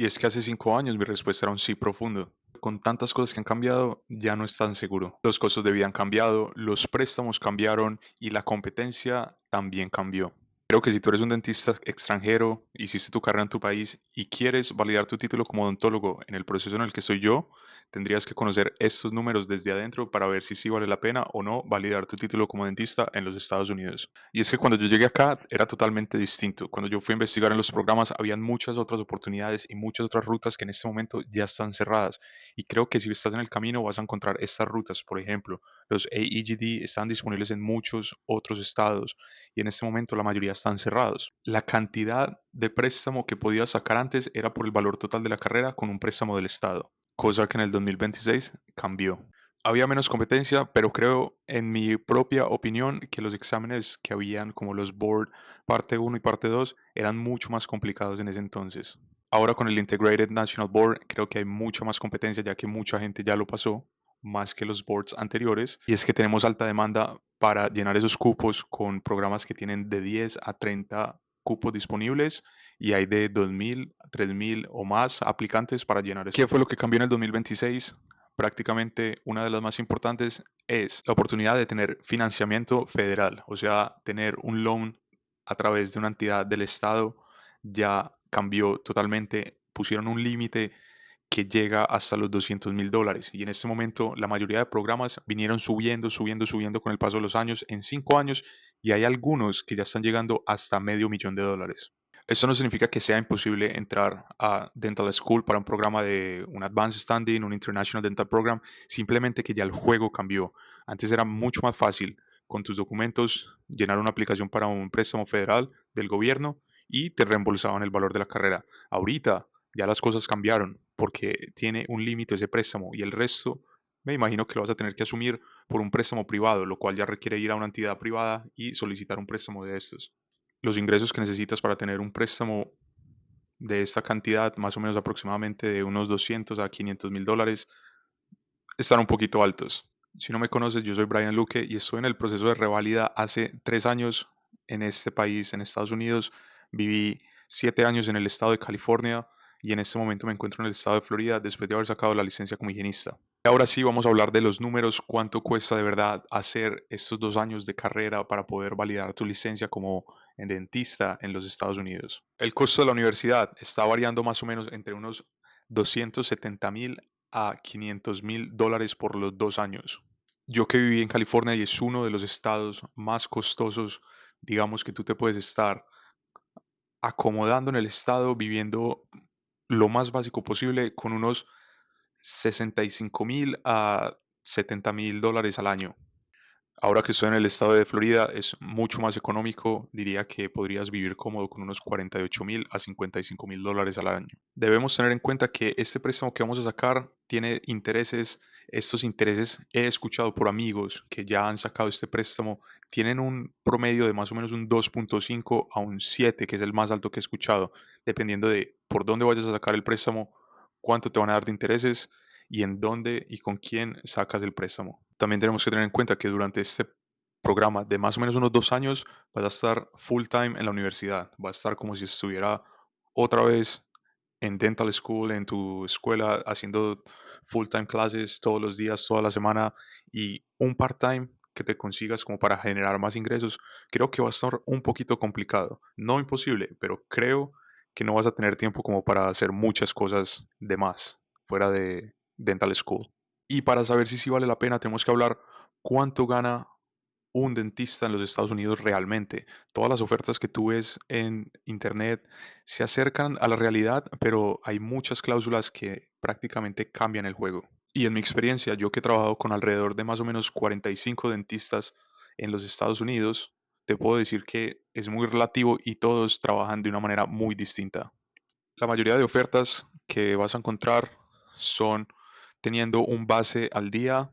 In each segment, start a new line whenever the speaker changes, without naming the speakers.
Y es que hace 5 años mi respuesta era un sí profundo. Con tantas cosas que han cambiado, ya no es tan seguro. Los costos de vida han cambiado, los préstamos cambiaron y la competencia también cambió. Creo que si tú eres un dentista extranjero, hiciste tu carrera en tu país y quieres validar tu título como odontólogo en el proceso en el que estoy yo, tendrías que conocer estos números desde adentro para ver si sí vale la pena o no validar tu título como dentista en los Estados Unidos. Y es que cuando yo llegué acá era totalmente distinto. Cuando yo fui a investigar en los programas, habían muchas otras oportunidades y muchas otras rutas que en este momento ya están cerradas. Y creo que si estás en el camino vas a encontrar estas rutas. Por ejemplo, los AEGD están disponibles en muchos otros estados y en este momento la mayoría están cerrados. La cantidad de préstamo que podías sacar antes era por el valor total de la carrera con un préstamo del estado, cosa que en el 2026 cambió. Había menos competencia, pero creo, en mi propia opinión, que los exámenes que habían, como los Board parte uno y parte 2 eran mucho más complicados en ese entonces. Ahora con el Integrated National Board creo que hay mucha más competencia ya que mucha gente ya lo pasó, más que los boards anteriores. Y es que tenemos alta demanda para llenar esos cupos con programas que tienen de 10 a 30 cupos disponibles y hay de 2.000, 3.000 o más aplicantes para llenar eso. ¿Qué fue lo que cambió en el 2026? Prácticamente una de las más importantes es la oportunidad de tener financiamiento federal, o sea, tener un loan a través de una entidad del Estado ya cambió totalmente, pusieron un límite que llega hasta los $200.000 y en este momento la mayoría de programas vinieron subiendo, subiendo, subiendo con el paso de los años, en 5 años, y hay algunos que ya están llegando hasta $500.000. Esto no significa que sea imposible entrar a Dental School para un programa de un Advanced Standing, un International Dental Program, simplemente que ya el juego cambió. Antes era mucho más fácil con tus documentos llenar una aplicación para un préstamo federal del gobierno y te reembolsaban el valor de la carrera. Ahorita ya las cosas cambiaron porque tiene un límite ese préstamo y el resto me imagino que lo vas a tener que asumir por un préstamo privado, lo cual ya requiere ir a una entidad privada y solicitar un préstamo de estos. Los ingresos que necesitas para tener un préstamo de esta cantidad, más o menos aproximadamente de unos 200 a $500.000, están un poquito altos. Si no me conoces, yo soy Brian Luque y estoy en el proceso de reválida hace 3 años en este país, en Estados Unidos. Viví 7 años en el estado de California y en este momento me encuentro en el estado de Florida después de haber sacado la licencia como higienista. Ahora sí vamos a hablar de los números, cuánto cuesta de verdad hacer estos 2 años de carrera para poder validar tu licencia como en dentista en los Estados Unidos. El costo de la universidad está variando más o menos entre unos 270.000 a $500.000 por los 2 años. Yo que viví en California y es uno de los estados más costosos, digamos que tú te puedes estar acomodando en el estado, viviendo lo más básico posible con unos 65.000 a $70.000 al año. Ahora que estoy en el estado de Florida es mucho más económico, diría que podrías vivir cómodo con unos 48.000 a $55.000 al año. Debemos tener en cuenta que este préstamo que vamos a sacar tiene intereses, estos intereses he escuchado por amigos que ya han sacado este préstamo, tienen un promedio de más o menos un 2.5 a un 7, que es el más alto que he escuchado, dependiendo de por dónde vayas a sacar el préstamo, cuánto te van a dar de intereses y en dónde y con quién sacas el préstamo. También tenemos que tener en cuenta que durante este programa de más o menos unos 2 años vas a estar full time en la universidad, vas a estar como si estuviera otra vez en dental school, en tu escuela, haciendo full time clases todos los días, toda la semana y un part time que te consigas como para generar más ingresos, creo que va a estar un poquito complicado. No imposible, pero creo que no vas a tener tiempo como para hacer muchas cosas de más fuera de dental school. Y para saber si sí vale la pena, tenemos que hablar cuánto gana un dentista en los Estados Unidos realmente. Todas las ofertas que tú ves en internet se acercan a la realidad, pero hay muchas cláusulas que prácticamente cambian el juego. Y en mi experiencia, yo que he trabajado con alrededor de más o menos 45 dentistas en los Estados Unidos, te puedo decir que es muy relativo y todos trabajan de una manera muy distinta. La mayoría de ofertas que vas a encontrar son teniendo un base al día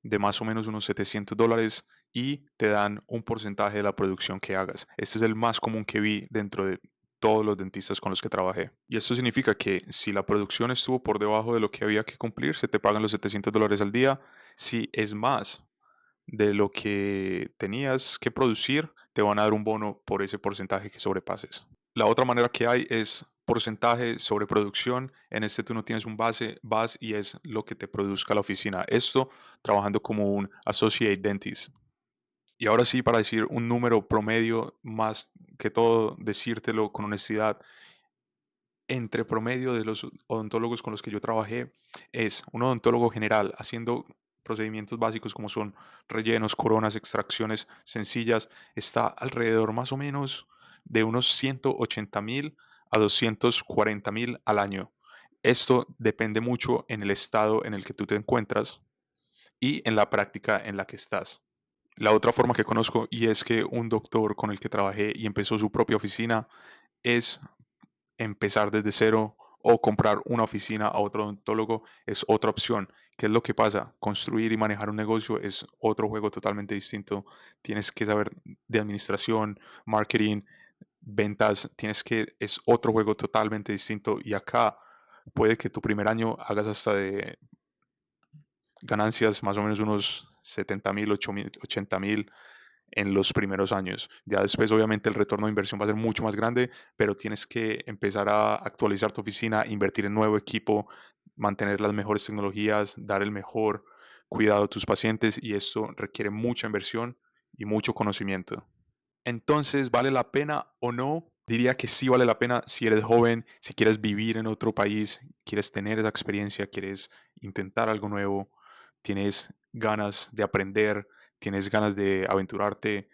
de más o menos unos $700 y te dan un porcentaje de la producción que hagas. Este es el más común que vi dentro de todos los dentistas con los que trabajé. Y esto significa que si la producción estuvo por debajo de lo que había que cumplir, se te pagan los $700 al día. Si es más de lo que tenías que producir, te van a dar un bono por ese porcentaje que sobrepases. La otra manera que hay es porcentaje sobre producción. En este tú no tienes un base, vas y es lo que te produzca la oficina. Esto trabajando como un associate dentist. Y ahora sí, para decir un número promedio, más que todo, decírtelo con honestidad, entre promedio de los odontólogos con los que yo trabajé, es un odontólogo general haciendo procedimientos básicos como son rellenos, coronas, extracciones sencillas, está alrededor más o menos de unos 180.000 a 240.000 al año. Esto depende mucho en el estado en el que tú te encuentras y en la práctica en la que estás. La otra forma que conozco, y es que un doctor con el que trabajé y empezó su propia oficina, es empezar desde cero o comprar una oficina a otro odontólogo es otra opción. ¿Qué es lo que pasa? Construir y manejar un negocio es otro juego totalmente distinto. Tienes que saber de administración, marketing, ventas, es otro juego totalmente distinto. Y acá puede que tu primer año hagas hasta de ganancias más o menos unos 70.000, 80.000 en los primeros años. Ya después, obviamente, el retorno de inversión va a ser mucho más grande, pero tienes que empezar a actualizar tu oficina, invertir en nuevo equipo, mantener las mejores tecnologías, dar el mejor cuidado a tus pacientes y esto requiere mucha inversión y mucho conocimiento. Entonces, ¿vale la pena o no? Diría que sí vale la pena si eres joven, si quieres vivir en otro país, quieres tener esa experiencia, quieres intentar algo nuevo, tienes ganas de aprender, tienes ganas de aventurarte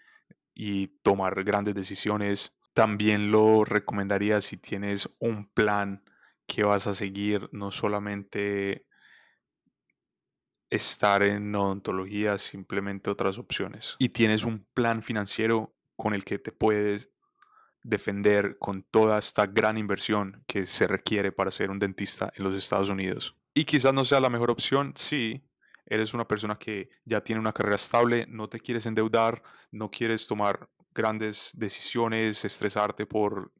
y tomar grandes decisiones. También lo recomendaría si tienes un plan que vas a seguir, no solamente estar en odontología, simplemente otras opciones. Y tienes un plan financiero con el que te puedes defender con toda esta gran inversión que se requiere para ser un dentista en los Estados Unidos. Y quizás no sea la mejor opción si eres una persona que ya tiene una carrera estable, no te quieres endeudar, no quieres tomar grandes decisiones, estresarte por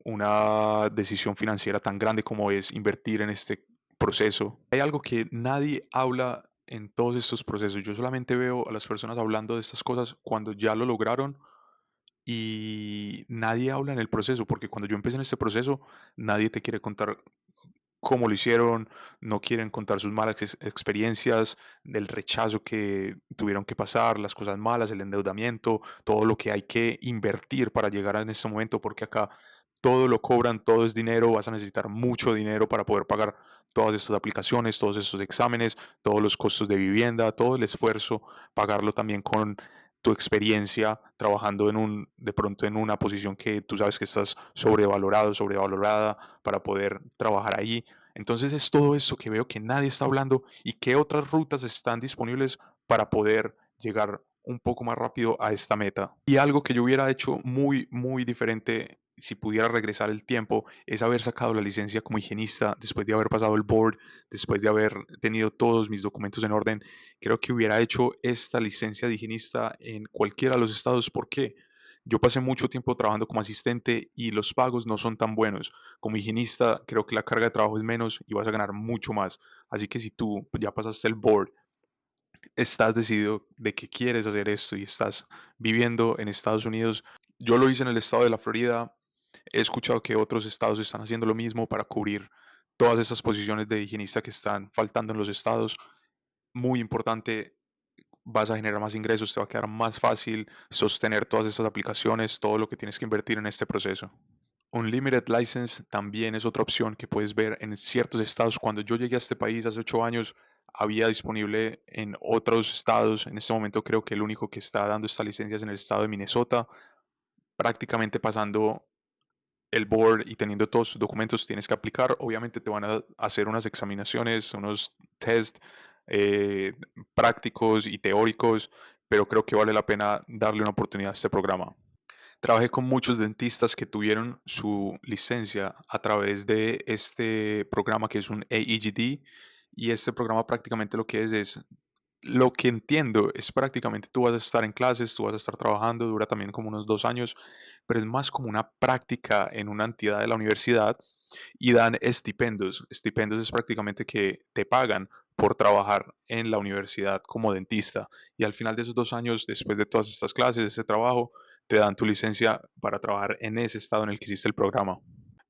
una decisión financiera tan grande como es invertir en este proceso. Hay algo que nadie habla en todos estos procesos. Yo solamente veo a las personas hablando de estas cosas cuando ya lo lograron y nadie habla en el proceso, porque cuando yo empecé en este proceso, nadie te quiere contar cómo lo hicieron, no quieren contar sus malas experiencias, el rechazo que tuvieron que pasar, las cosas malas, el endeudamiento, todo lo que hay que invertir para llegar a en este momento, porque acá todo lo cobran, todo es dinero, vas a necesitar mucho dinero para poder pagar todas estas aplicaciones, todos estos exámenes, todos los costos de vivienda, todo el esfuerzo, pagarlo también con tu experiencia trabajando de pronto en una posición que tú sabes que estás sobrevalorado, sobrevalorada para poder trabajar ahí. Entonces es todo esto que veo que nadie está hablando y qué otras rutas están disponibles para poder llegar un poco más rápido a esta meta. Y algo que yo hubiera hecho muy, muy diferente si pudiera regresar el tiempo es haber sacado la licencia como higienista después de haber pasado el board, después de haber tenido todos mis documentos en orden. Creo que hubiera hecho esta licencia de higienista en cualquiera de los estados. ¿Por qué? Yo pasé mucho tiempo trabajando como asistente y los pagos no son tan buenos. Como higienista, creo que la carga de trabajo es menos y vas a ganar mucho más. Así que si tú ya pasaste el board, estás decidido de que quieres hacer esto y estás viviendo en Estados Unidos, yo lo hice en el estado de la Florida. He escuchado que otros estados están haciendo lo mismo para cubrir todas esas posiciones de higienista que están faltando en los estados. Muy importante, vas a generar más ingresos, te va a quedar más fácil sostener todas estas aplicaciones, todo lo que tienes que invertir en este proceso. Unlimited License también es otra opción que puedes ver en ciertos estados. Cuando yo llegué a este país hace 8 años, había disponible en otros estados. En este momento creo que el único que está dando esta licencia es en el estado de Minnesota. Prácticamente pasando el board y teniendo todos tus documentos tienes que aplicar. Obviamente te van a hacer unas examinaciones, unos test eh, prácticos y teóricos, pero creo que vale la pena darle una oportunidad a este programa. Trabajé con muchos dentistas que tuvieron su licencia a través de este programa que es un AEGD y este programa prácticamente lo que es lo que entiendo es prácticamente tú vas a estar en clases, tú vas a estar trabajando, dura también como unos 2 años, pero es más como una práctica en una entidad de la universidad y dan estipendios. Estipendios es prácticamente que te pagan por trabajar en la universidad como dentista y al final de esos 2 años, después de todas estas clases, de este trabajo, te dan tu licencia para trabajar en ese estado en el que hiciste el programa.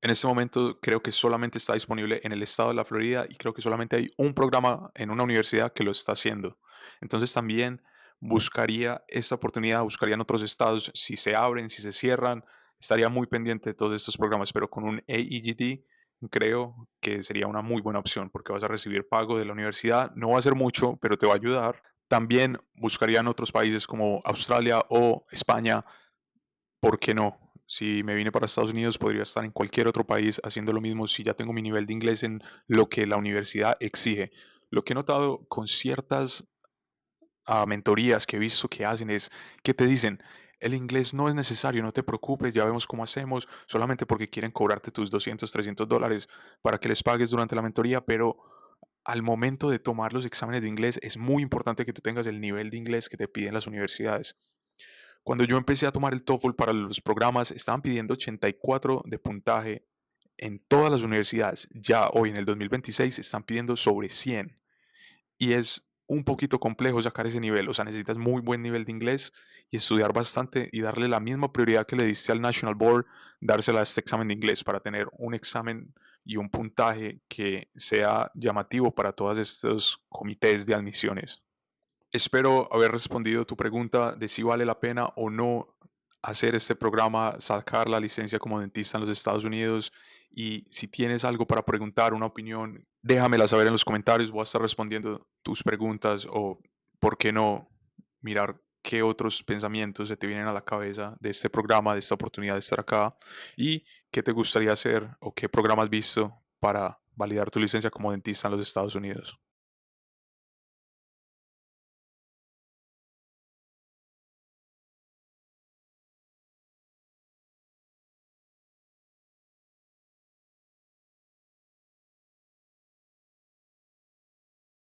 En este momento creo que solamente está disponible en el estado de la Florida y creo que solamente hay un programa en una universidad que lo está haciendo. Entonces también buscaría esta oportunidad, buscaría en otros estados si se abren, si se cierran, estaría muy pendiente de todos estos programas, pero con un AEGD creo que sería una muy buena opción porque vas a recibir pago de la universidad, no va a ser mucho, pero te va a ayudar. También buscaría en otros países como Australia o España. ¿Por qué no? Si me vine para Estados Unidos, podría estar en cualquier otro país haciendo lo mismo si ya tengo mi nivel de inglés en lo que la universidad exige. Lo que he notado con ciertas mentorías que he visto que hacen es que te dicen, el inglés no es necesario, no te preocupes, ya vemos cómo hacemos, solamente porque quieren cobrarte tus 200, $300 para que les pagues durante la mentoría, pero al momento de tomar los exámenes de inglés es muy importante que tú tengas el nivel de inglés que te piden las universidades. Cuando yo empecé a tomar el TOEFL para los programas, estaban pidiendo 84 de puntaje en todas las universidades. Ya hoy en el 2026 están pidiendo sobre 100 y es un poquito complejo sacar ese nivel. O sea, necesitas muy buen nivel de inglés y estudiar bastante y darle la misma prioridad que le diste al National Board, dársela a este examen de inglés para tener un examen y un puntaje que sea llamativo para todos estos comités de admisiones. Espero haber respondido tu pregunta de si vale la pena o no hacer este programa, sacar la licencia como dentista en los Estados Unidos. Y si tienes algo para preguntar, una opinión, déjamela saber en los comentarios. Voy a estar respondiendo tus preguntas o, por qué no, mirar qué otros pensamientos se te vienen a la cabeza de este programa, de esta oportunidad de estar acá y qué te gustaría hacer o qué programa has visto para validar tu licencia como dentista en los Estados Unidos.